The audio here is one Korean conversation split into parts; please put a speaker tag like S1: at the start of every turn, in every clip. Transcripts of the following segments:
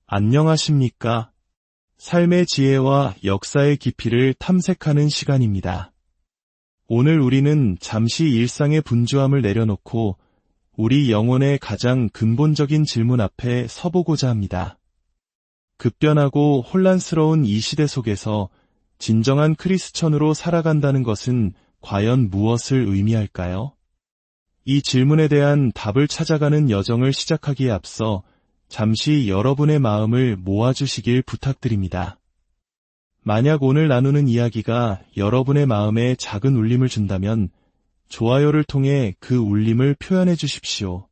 S1: 안녕하십니까? 삶의 지혜와 역사의 깊이를 탐색하는 시간입니다. 오늘 우리는 잠시 일상의 분주함을 내려놓고 우리 영혼의 가장 근본적인 질문 앞에 서보고자 합니다. 급변하고 혼란스러운 이 시대 속에서 진정한 크리스천으로 살아간다는 것은 과연 무엇을 의미할까요? 이 질문에 대한 답을 찾아가는 여정을 시작하기에 앞서 잠시 여러분의 마음을 모아주시길 부탁드립니다. 만약 오늘 나누는 이야기가 여러분의 마음에 작은 울림을 준다면 좋아요를 통해 그 울림을 표현해 주십시오.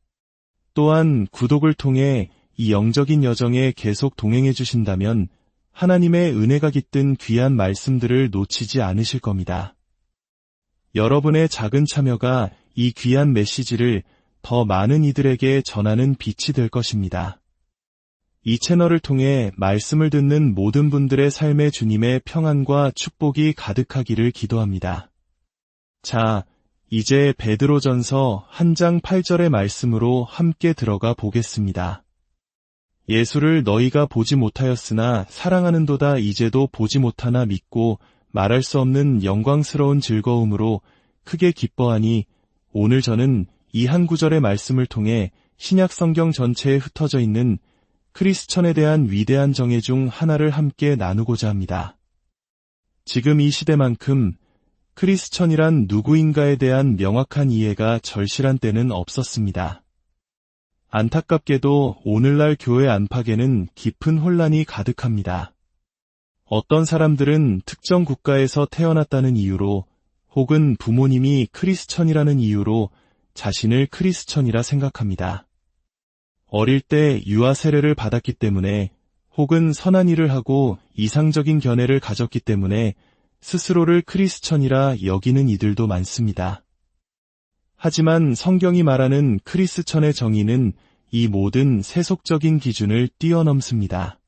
S1: 또한 구독을 통해 이 영적인 여정에 계속 동행해 주신다면 하나님의 은혜가 깃든 귀한 말씀들을 놓치지 않으실 겁니다. 여러분의 작은 참여가 이 귀한 메시지를 더 많은 이들에게 전하는 빛이 될 것입니다. 이 채널을 통해 말씀을 듣는 모든 분들의 삶에 주님의 평안과 축복이 가득하기를 기도합니다. 자, 이제 베드로전서 1장 8절의 말씀으로 함께 들어가 보겠습니다. 예수를 너희가 보지 못하였으나 사랑하는도다 이제도 보지 못하나 믿고 말할 수 없는 영광스러운 즐거움으로 크게 기뻐하니 오늘 저는 이 한 구절의 말씀을 통해 신약 성경 전체에 흩어져 있는 크리스천에 대한 위대한 정의 중 하나를 함께 나누고자 합니다. 지금 이 시대만큼 크리스천이란 누구인가에 대한 명확한 이해가 절실한 때는 없었습니다. 안타깝게도 오늘날 교회 안팎에는 깊은 혼란이 가득합니다. 어떤 사람들은 특정 국가에서 태어났다는 이유로 혹은 부모님이 크리스천이라는 이유로 자신을 크리스천이라 생각합니다. 어릴 때 유아 세례를 받았기 때문에 혹은 선한 일을 하고 이상적인 견해를 가졌기 때문에 스스로를 크리스천이라 여기는 이들도 많습니다. 하지만 성경이 말하는 크리스천의 정의는 이 모든 세속적인 기준을 뛰어넘습니다.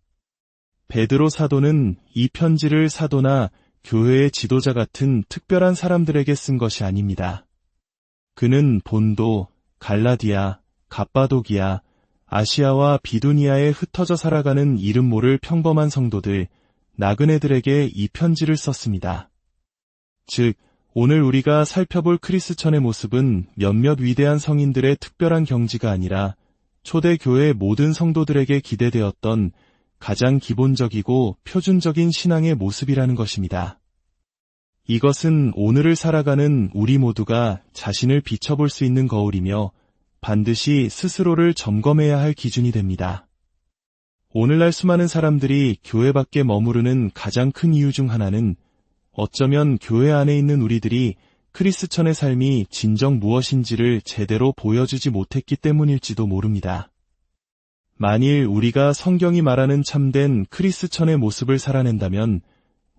S1: 베드로 사도는 이 편지를 사도나 교회의 지도자 같은 특별한 사람들에게 쓴 것이 아닙니다. 그는 본도, 갈라디아, 갑바도기아, 아시아와 비두니아에 흩어져 살아가는 이름 모를 평범한 성도들, 나그네들에게 이 편지를 썼습니다. 즉, 오늘 우리가 살펴볼 크리스천의 모습은 몇몇 위대한 성인들의 특별한 경지가 아니라 초대교회 모든 성도들에게 기대되었던 가장 기본적이고 표준적인 신앙의 모습이라는 것입니다. 이것은 오늘을 살아가는 우리 모두가 자신을 비춰볼 수 있는 거울이며 반드시 스스로를 점검해야 할 기준이 됩니다. 오늘날 수많은 사람들이 교회 밖에 머무르는 가장 큰 이유 중 하나는 어쩌면 교회 안에 있는 우리들이 크리스천의 삶이 진정 무엇인지를 제대로 보여주지 못했기 때문일지도 모릅니다. 만일 우리가 성경이 말하는 참된 크리스천의 모습을 살아낸다면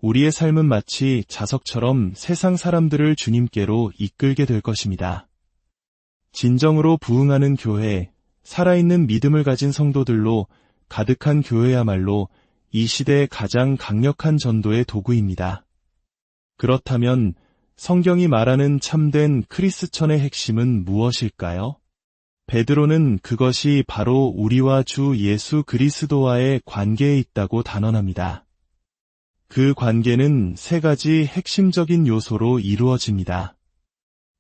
S1: 우리의 삶은 마치 자석처럼 세상 사람들을 주님께로 이끌게 될 것입니다. 진정으로 부흥하는 교회, 살아있는 믿음을 가진 성도들로 가득한 교회야말로 이 시대의 가장 강력한 전도의 도구입니다. 그렇다면 성경이 말하는 참된 크리스천의 핵심은 무엇일까요? 베드로는 그것이 바로 우리와 주 예수 그리스도와의 관계에 있다고 단언합니다. 그 관계는 세 가지 핵심적인 요소로 이루어집니다.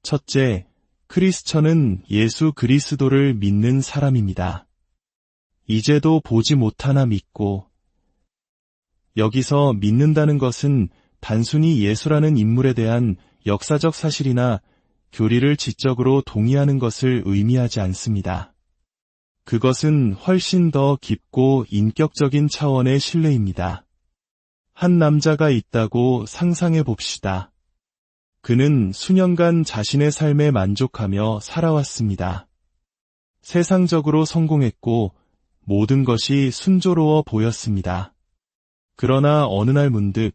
S1: 첫째, 크리스천은 예수 그리스도를 믿는 사람입니다. 이제도 보지 못하나 믿고, 여기서 믿는다는 것은 단순히 예수라는 인물에 대한 역사적 사실이나 교리를 지적으로 동의하는 것을 의미하지 않습니다. 그것은 훨씬 더 깊고 인격적인 차원의 신뢰입니다. 한 남자가 있다고 상상해 봅시다. 그는 수년간 자신의 삶에 만족하며 살아왔습니다. 세상적으로 성공했고 모든 것이 순조로워 보였습니다. 그러나 어느 날 문득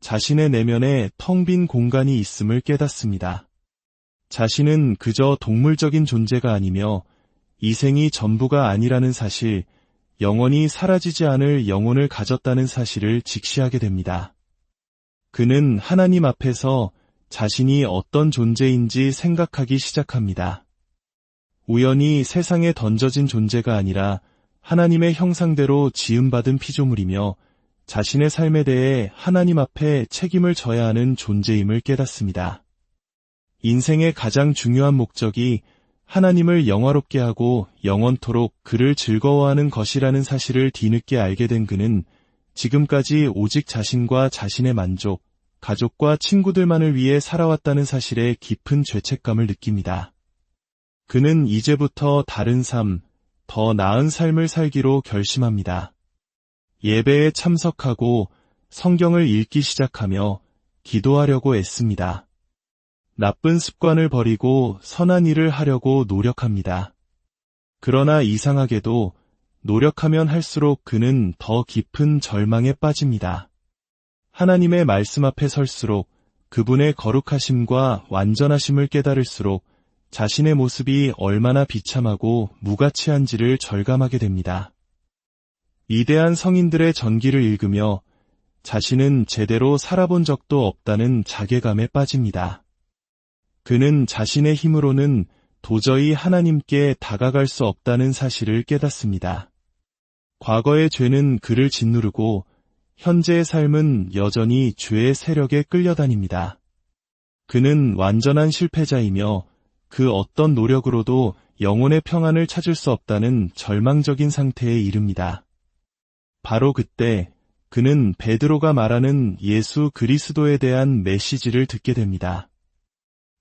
S1: 자신의 내면에 텅 빈 공간이 있음을 깨닫습니다. 자신은 그저 동물적인 존재가 아니며 이 생이 전부가 아니라는 사실, 영원히 사라지지 않을 영혼을 가졌다는 사실을 직시하게 됩니다. 그는 하나님 앞에서 자신이 어떤 존재인지 생각하기 시작합니다. 우연히 세상에 던져진 존재가 아니라 하나님의 형상대로 지음받은 피조물이며 자신의 삶에 대해 하나님 앞에 책임을 져야 하는 존재임을 깨닫습니다. 인생의 가장 중요한 목적이 하나님을 영화롭게 하고 영원토록 그를 즐거워하는 것이라는 사실을 뒤늦게 알게 된 그는 지금까지 오직 자신과 자신의 만족, 가족과 친구들만을 위해 살아왔다는 사실에 깊은 죄책감을 느낍니다. 그는 이제부터 다른 삶, 더 나은 삶을 살기로 결심합니다. 예배에 참석하고 성경을 읽기 시작하며 기도하려고 애씁니다. 나쁜 습관을 버리고 선한 일을 하려고 노력합니다. 그러나 이상하게도 노력하면 할수록 그는 더 깊은 절망에 빠집니다. 하나님의 말씀 앞에 설수록 그분의 거룩하심과 완전하심을 깨달을수록 자신의 모습이 얼마나 비참하고 무가치한지를 절감하게 됩니다. 위대한 성인들의 전기를 읽으며 자신은 제대로 살아본 적도 없다는 자괴감에 빠집니다. 그는 자신의 힘으로는 도저히 하나님께 다가갈 수 없다는 사실을 깨닫습니다. 과거의 죄는 그를 짓누르고 현재의 삶은 여전히 죄의 세력에 끌려다닙니다. 그는 완전한 실패자이며 그 어떤 노력으로도 영혼의 평안을 찾을 수 없다는 절망적인 상태에 이릅니다. 바로 그때 그는 베드로가 말하는 예수 그리스도에 대한 메시지를 듣게 됩니다.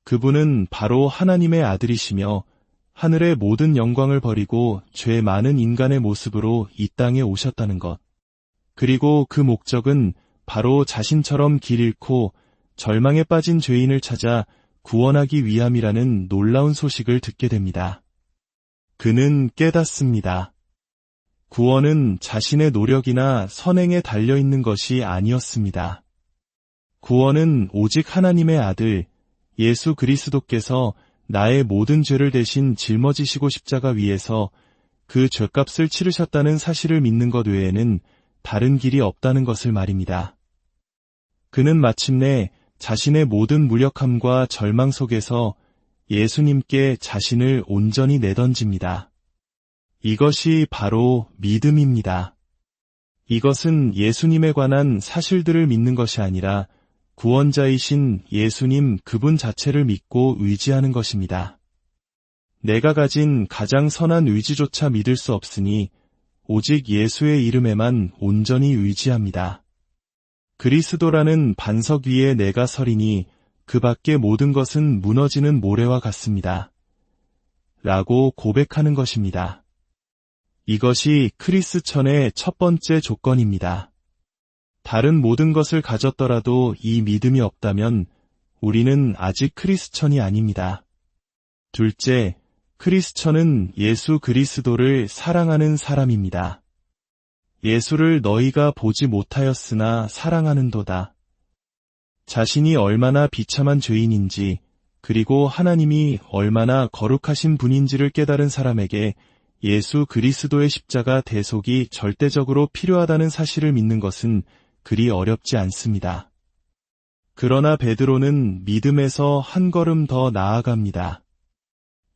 S1: 그분은 바로 하나님의 아들이시며 하늘의 모든 영광을 버리고 죄 많은 인간의 모습으로 이 땅에 오셨다는 것. 그리고 그 목적은 바로 자신처럼 길 잃고 절망에 빠진 죄인을 찾아 구원하기 위함이라는 놀라운 소식을 듣게 됩니다. 그는 깨닫습니다. 구원은 자신의 노력이나 선행에 달려있는 것이 아니었습니다. 구원은 오직 하나님의 아들, 예수 그리스도께서 나의 모든 죄를 대신 짊어지시고 십자가 위에서 그 죄값을 치르셨다는 사실을 믿는 것 외에는 다른 길이 없다는 것을 말입니다. 그는 마침내 자신의 모든 무력함과 절망 속에서 예수님께 자신을 온전히 내던집니다. 이것이 바로 믿음입니다. 이것은 예수님에 관한 사실들을 믿는 것이 아니라 구원자이신 예수님 그분 자체를 믿고 의지하는 것입니다. 내가 가진 가장 선한 의지조차 믿을 수 없으니 오직 예수의 이름에만 온전히 의지합니다. 그리스도라는 반석 위에 내가 서리니 그 밖의 모든 것은 무너지는 모래와 같습니다. 라고 고백하는 것입니다. 이것이 크리스천의 첫 번째 조건입니다. 다른 모든 것을 가졌더라도 이 믿음이 없다면 우리는 아직 크리스천이 아닙니다. 둘째, 크리스천은 예수 그리스도를 사랑하는 사람입니다. 예수를 너희가 보지 못하였으나 사랑하는도다. 자신이 얼마나 비참한 죄인인지 그리고 하나님이 얼마나 거룩하신 분인지를 깨달은 사람에게 예수 그리스도의 십자가 대속이 절대적으로 필요하다는 사실을 믿는 것은 그리 어렵지 않습니다. 그러나 베드로는 믿음에서 한 걸음 더 나아갑니다.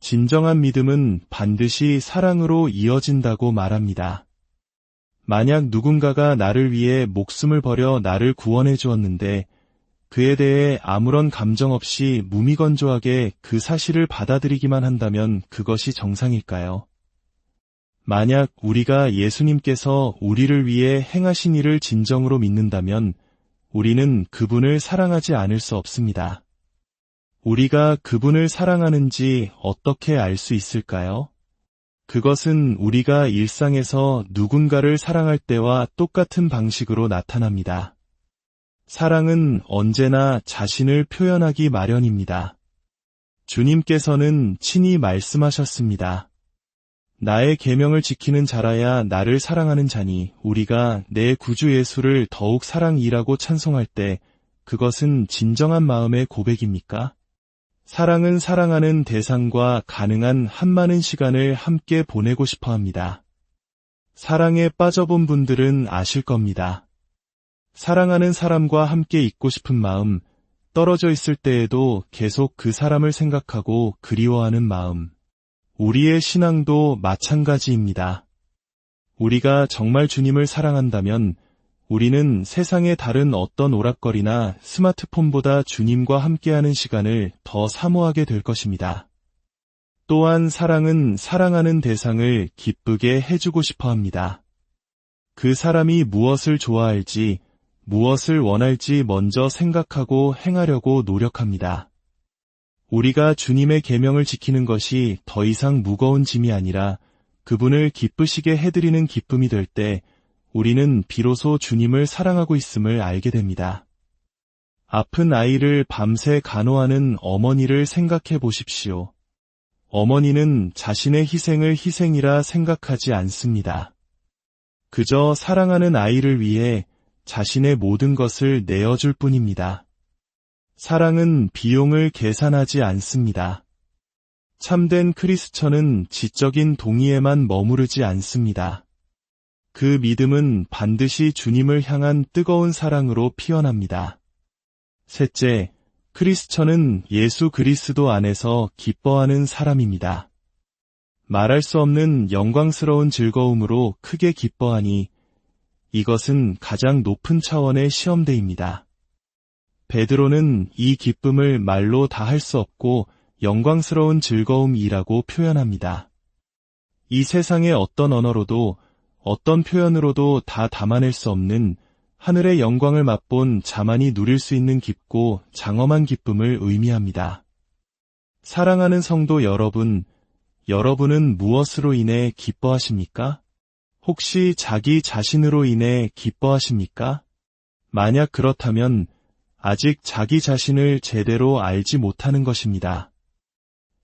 S1: 진정한 믿음은 반드시 사랑으로 이어진다고 말합니다. 만약 누군가가 나를 위해 목숨을 버려 나를 구원해 주었는데 그에 대해 아무런 감정 없이 무미건조하게 그 사실을 받아들이기만 한다면 그것이 정상일까요? 만약 우리가 예수님께서 우리를 위해 행하신 일을 진정으로 믿는다면 우리는 그분을 사랑하지 않을 수 없습니다. 우리가 그분을 사랑하는지 어떻게 알 수 있을까요? 그것은 우리가 일상에서 누군가를 사랑할 때와 똑같은 방식으로 나타납니다. 사랑은 언제나 자신을 표현하기 마련입니다. 주님께서는 친히 말씀하셨습니다. 나의 계명을 지키는 자라야 나를 사랑하는 자니 우리가 내 구주 예수를 더욱 사랑이라고 찬송할 때 그것은 진정한 마음의 고백입니까? 사랑은 사랑하는 대상과 가능한 한많은 시간을 함께 보내고 싶어 합니다. 사랑에 빠져본 분들은 아실 겁니다. 사랑하는 사람과 함께 있고 싶은 마음, 떨어져 있을 때에도 계속 그 사람을 생각하고 그리워하는 마음. 우리의 신앙도 마찬가지입니다. 우리가 정말 주님을 사랑한다면 우리는 세상의 다른 어떤 오락거리나 스마트폰보다 주님과 함께하는 시간을 더 사모하게 될 것입니다. 또한 사랑은 사랑하는 대상을 기쁘게 해주고 싶어 합니다. 그 사람이 무엇을 좋아할지, 무엇을 원할지 먼저 생각하고 행하려고 노력합니다. 우리가 주님의 계명을 지키는 것이 더 이상 무거운 짐이 아니라 그분을 기쁘시게 해드리는 기쁨이 될 때 우리는 비로소 주님을 사랑하고 있음을 알게 됩니다. 아픈 아이를 밤새 간호하는 어머니를 생각해 보십시오. 어머니는 자신의 희생을 희생이라 생각하지 않습니다. 그저 사랑하는 아이를 위해 자신의 모든 것을 내어줄 뿐입니다. 사랑은 비용을 계산하지 않습니다. 참된 크리스천은 지적인 동의에만 머무르지 않습니다. 그 믿음은 반드시 주님을 향한 뜨거운 사랑으로 피어납니다. 셋째, 크리스천은 예수 그리스도 안에서 기뻐하는 사람입니다. 말할 수 없는 영광스러운 즐거움으로 크게 기뻐하니 이것은 가장 높은 차원의 시험대입니다. 베드로는 이 기쁨을 말로 다 할 수 없고 영광스러운 즐거움이라고 표현합니다. 이 세상의 어떤 언어로도 어떤 표현으로도 다 담아낼 수 없는 하늘의 영광을 맛본 자만이 누릴 수 있는 깊고 장엄한 기쁨을 의미합니다. 사랑하는 성도 여러분, 여러분은 무엇으로 인해 기뻐하십니까? 혹시 자기 자신으로 인해 기뻐하십니까? 만약 그렇다면 아직 자기 자신을 제대로 알지 못하는 것입니다.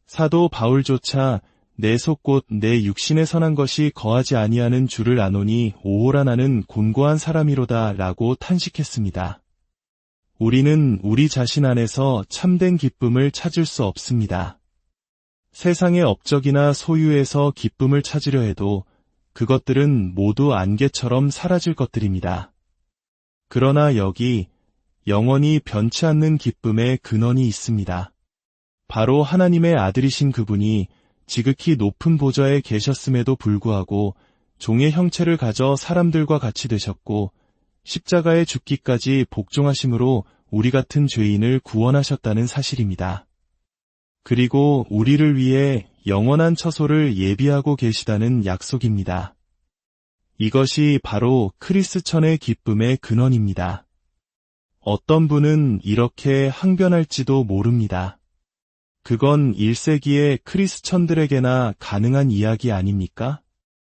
S1: 사도 바울조차 내 속 곧 내 육신에 선한 것이 거하지 아니하는 줄을 아노니 오호라 나는 곤고한 사람이로다 라고 탄식했습니다. 우리는 우리 자신 안에서 참된 기쁨을 찾을 수 없습니다. 세상의 업적이나 소유에서 기쁨을 찾으려 해도 그것들은 모두 안개처럼 사라질 것들입니다. 그러나 여기 영원히 변치 않는 기쁨의 근원이 있습니다. 바로 하나님의 아들이신 그분이 지극히 높은 보좌에 계셨음에도 불구하고 종의 형체를 가져 사람들과 같이 되셨고 십자가에 죽기까지 복종하심으로 우리 같은 죄인을 구원하셨다는 사실입니다. 그리고 우리를 위해 영원한 처소를 예비하고 계시다는 약속입니다. 이것이 바로 크리스천의 기쁨의 근원입니다. 어떤 분은 이렇게 항변할지도 모릅니다. 그건 1세기의 크리스천들에게나 가능한 이야기 아닙니까?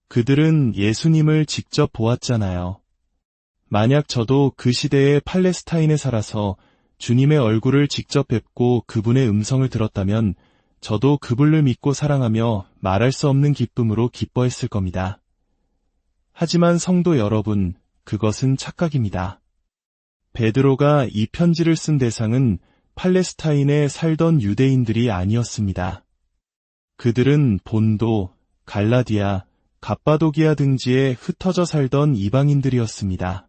S1: 그들은 예수님을 직접 보았잖아요. 만약 저도 그 시대의 팔레스타인에 살아서 주님의 얼굴을 직접 뵙고 그분의 음성을 들었다면 저도 그분을 믿고 사랑하며 말할 수 없는 기쁨으로 기뻐했을 겁니다. 하지만 성도 여러분, 그것은 착각입니다. 베드로가 이 편지를 쓴 대상은 팔레스타인에 살던 유대인들이 아니었습니다. 그들은 본도, 갈라디아, 갑바도기아 등지에 흩어져 살던 이방인들이었습니다.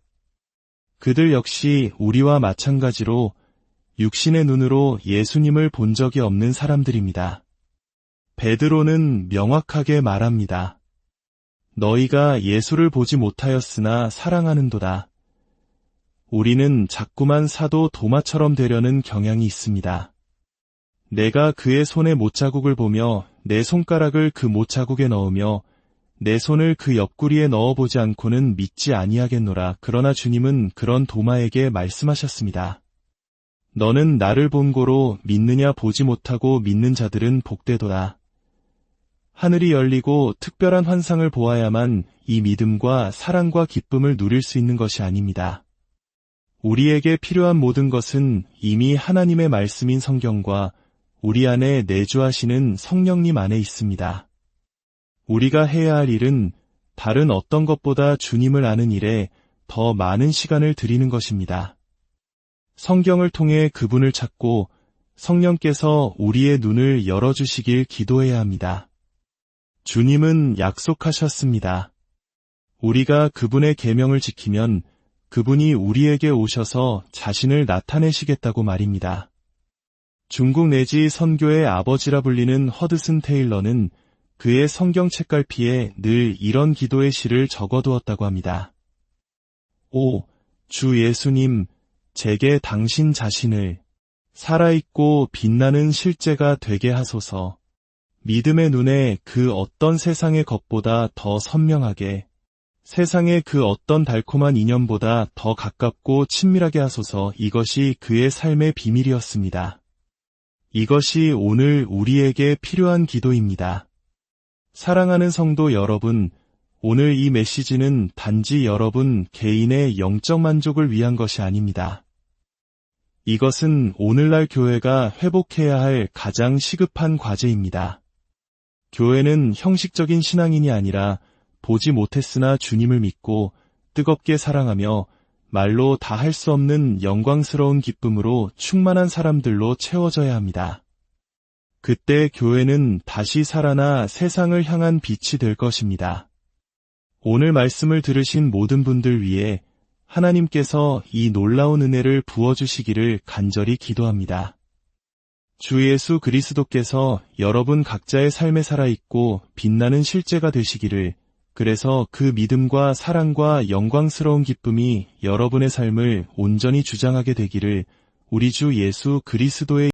S1: 그들 역시 우리와 마찬가지로 육신의 눈으로 예수님을 본 적이 없는 사람들입니다. 베드로는 명확하게 말합니다. 너희가 예수를 보지 못하였으나 사랑하는도다. 우리는 자꾸만 사도 도마처럼 되려는 경향이 있습니다. 내가 그의 손의 못자국을 보며 내 손가락을 그 못자국에 넣으며 내 손을 그 옆구리에 넣어보지 않고는 믿지 아니하겠노라. 그러나 주님은 그런 도마에게 말씀하셨습니다. 너는 나를 본고로 믿느냐? 보지 못하고 믿는 자들은 복되도다. 하늘이 열리고 특별한 환상을 보아야만 이 믿음과 사랑과 기쁨을 누릴 수 있는 것이 아닙니다. 우리에게 필요한 모든 것은 이미 하나님의 말씀인 성경과 우리 안에 내주하시는 성령님 안에 있습니다. 우리가 해야 할 일은 다른 어떤 것보다 주님을 아는 일에 더 많은 시간을 들이는 것입니다. 성경을 통해 그분을 찾고 성령께서 우리의 눈을 열어주시길 기도해야 합니다. 주님은 약속하셨습니다. 우리가 그분의 계명을 지키면 그분이 우리에게 오셔서 자신을 나타내시겠다고 말입니다. 중국 내지 선교의 아버지라 불리는 허드슨 테일러는 그의 성경 책갈피에 늘 이런 기도의 시를 적어두었다고 합니다. 오, 주 예수님, 제게 당신 자신을 살아있고 빛나는 실제가 되게 하소서. 믿음의 눈에 그 어떤 세상의 것보다 더 선명하게, 세상의 그 어떤 달콤한 인연보다 더 가깝고 친밀하게 하소서. 이것이 그의 삶의 비밀이었습니다. 이것이 오늘 우리에게 필요한 기도입니다. 사랑하는 성도 여러분, 오늘 이 메시지는 단지 여러분 개인의 영적 만족을 위한 것이 아닙니다. 이것은 오늘날 교회가 회복해야 할 가장 시급한 과제입니다. 교회는 형식적인 신앙인이 아니라 보지 못했으나 주님을 믿고 뜨겁게 사랑하며 말로 다 할 수 없는 영광스러운 기쁨으로 충만한 사람들로 채워져야 합니다. 그때 교회는 다시 살아나 세상을 향한 빛이 될 것입니다. 오늘 말씀을 들으신 모든 분들 위해 하나님께서 이 놀라운 은혜를 부어주시기를 간절히 기도합니다. 주 예수 그리스도께서 여러분 각자의 삶에 살아있고 빛나는 실제가 되시기를, 그래서 그 믿음과 사랑과 영광스러운 기쁨이 여러분의 삶을 온전히 주장하게 되기를 우리 주 예수 그리스도의